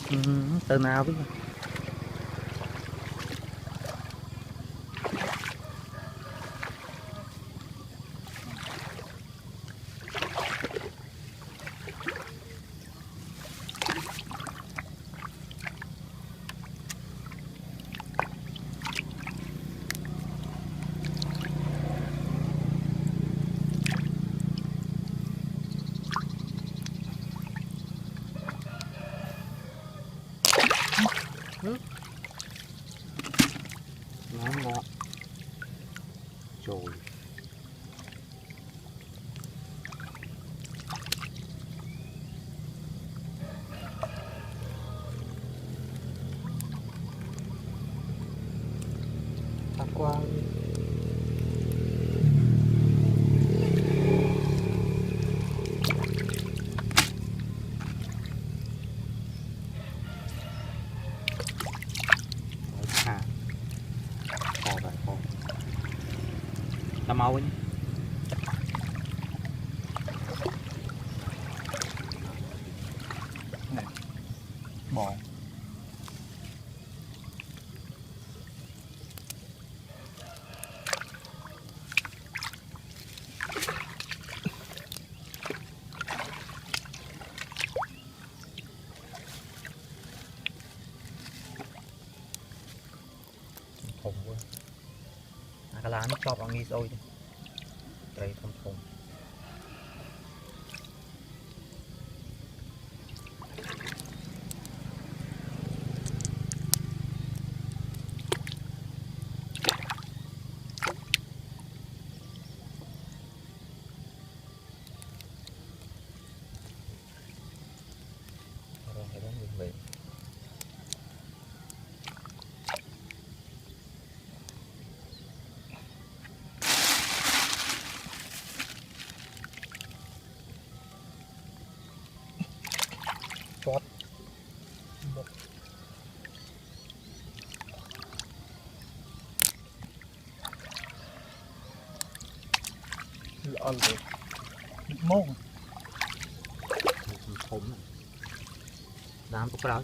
Ừ, từ nào biết. Ngon ngọt trời. Tham quan à, kho tại kho làm mau ấy. Này bò thùng quá. Cái lá nó chọt vào nghi rồi đây thùng thùng. Về chót lợn rồi mông thùng dám có cáo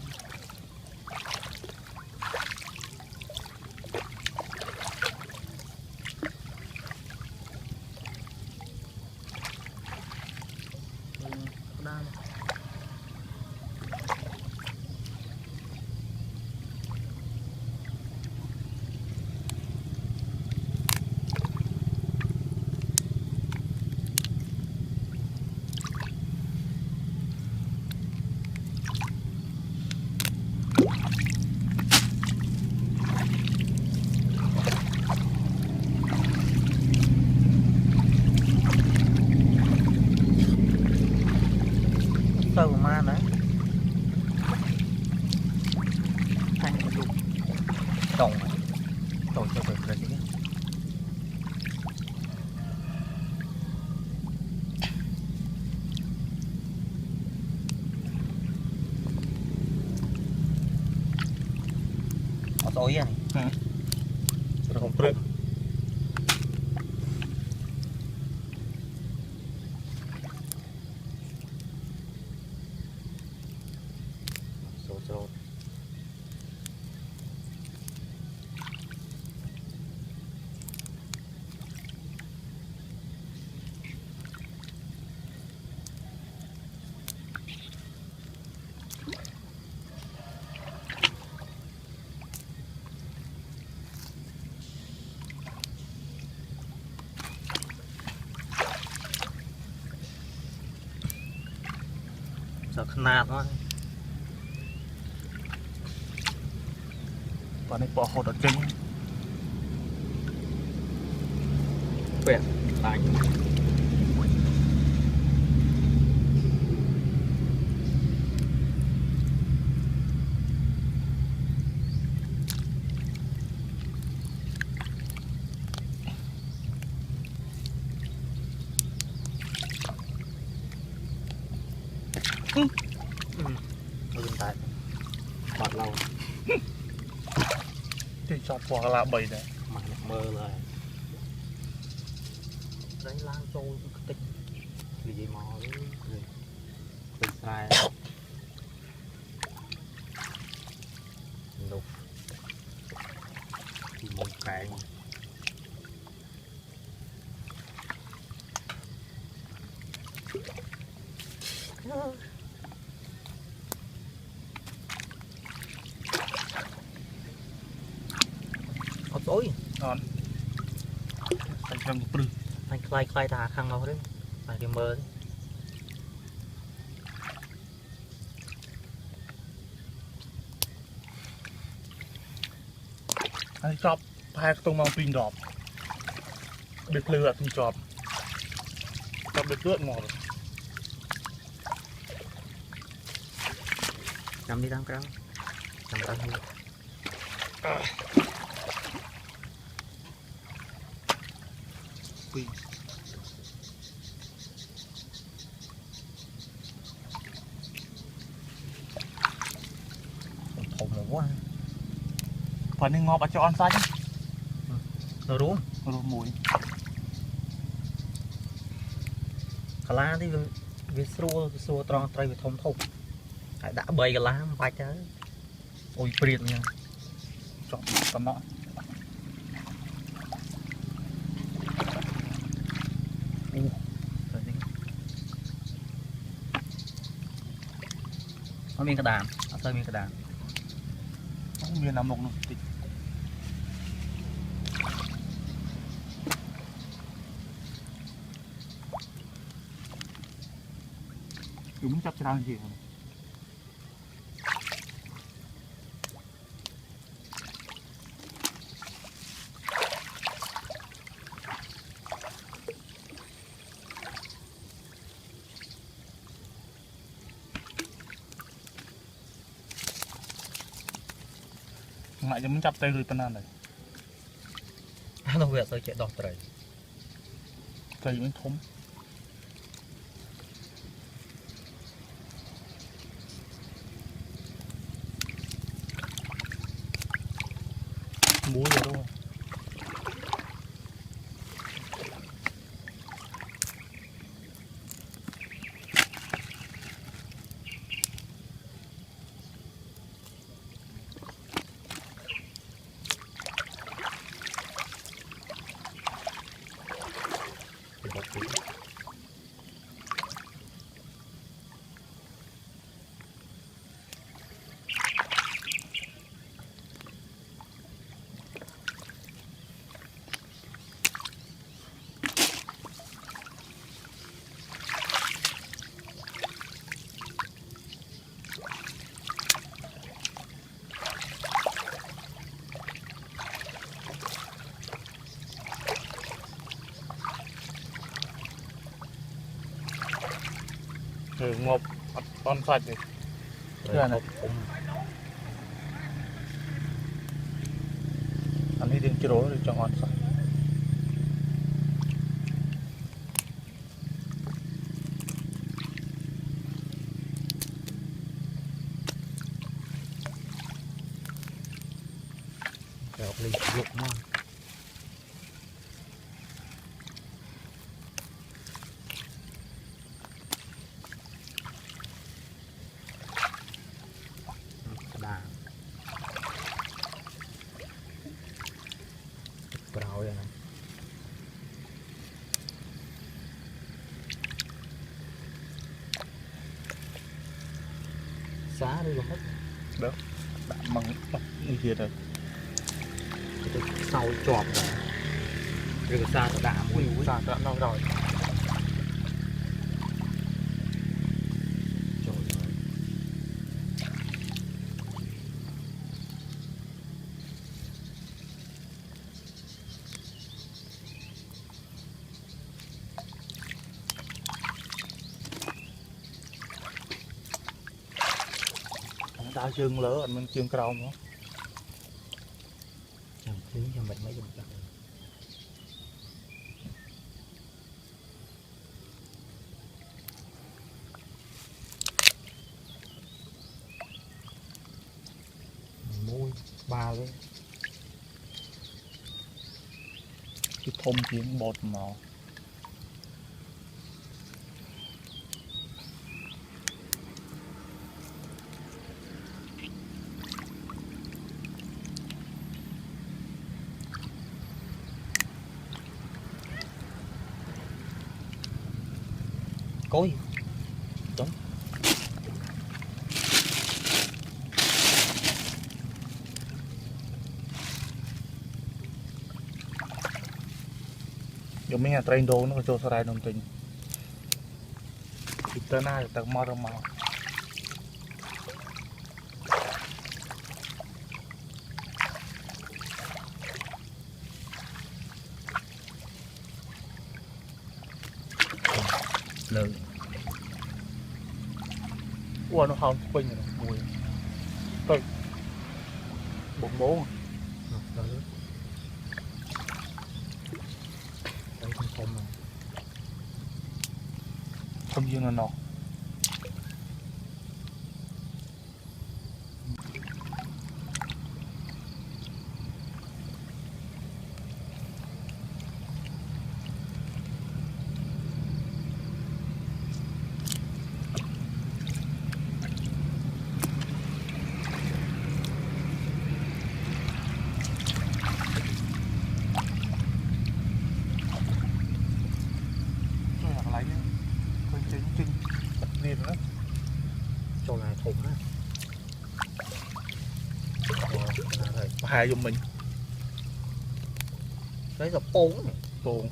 sâu ma nữa thanh lục trồng trồng cho được rồi chứ. Ở tối à này rồi không prep số sợ khăn nạt thôi. Còn này bỏ hột ở trên quẹt đánh dừng tại bọt lâu thì chọt quả là bầy này mà mơ rồi đánh lan trôi tích vì gì mò rồi sai lại ôi ôi ngon thành răng của prư anh khai thả khăn máu đấy phải cái mơ đấy. anh chọc hai tung mong pin đọp biệt lừa thì chọc biệt lừa ngọt Cầm đi tam cao cầm tam đi pin thùng là quá phần này ngọt cho ăn xanh rồi đúng rồi mùi cả lá thì vì xua tròn trai vì thông thục đã bày cả lá vài trái ôi priệt nha chọn tầm nọ nó miếng cái đàn nó chơi miếng cái đàn không miền nằm mộc nữa thì đúng chặt ra gì rồi lại cho mình chặt tay rồi tân an này nó việc tôi chạy đọt rồi cây mình thấm muối rồi đúng không ngộp con sạch này rồi này anh đi đến cái rối để cho ngọt sạch học ly lục mà đà brau vậy này xá đi luôn hết đó đã măng như kia rồi sau chọp rồi cái xa đã mùi xa đã nó rồi đau chân lỡ mình chân cầu nữa chẳng thứ cho mình mới dùng được môi ba đấy cái thông tiếng bột màu cối đúng giờ mình train đồ nó cho sao đồng tình thì tới nay tao mau đâu mau lợn ua nó hao quên rồi mùi tôi bột bố đấy không không mà không riêng là nó lấy con chính chính liền đó cho này thùng á rồi hai dùng mình đấy là bốn tuồng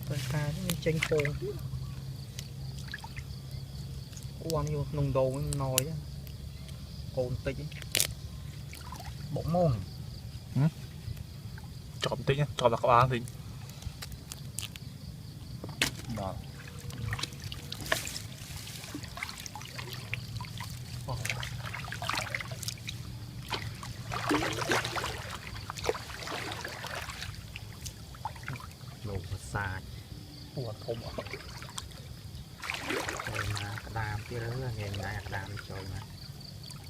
con cá nó chênh phô uống vô nung đồ nồi á cồn tích bỗng môn chọn tí nhá chọn là các bạn thì đó lột sạch ủa không ạ rồi mà đàm kia đó là nghề này đàm trời mà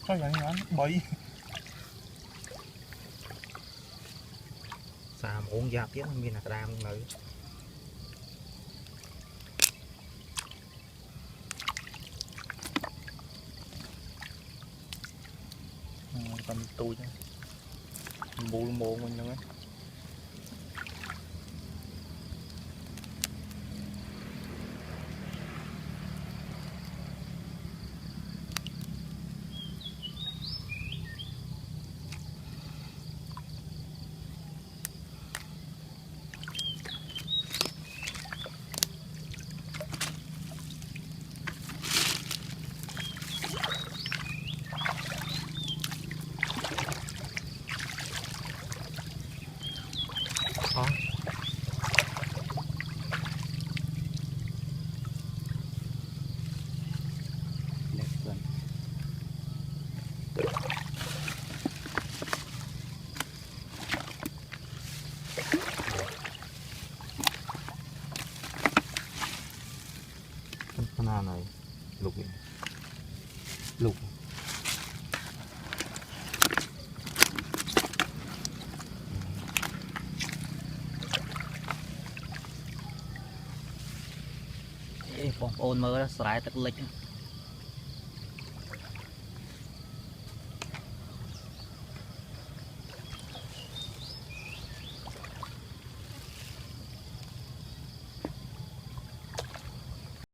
sao vậy anh bậy xà mà uống giáp chứ mình là đàm nữa còn tôi nhá mù mù mình nữa đó left gần con nào này lục lụcបងប្អូនមើលស្រែទឹកលិច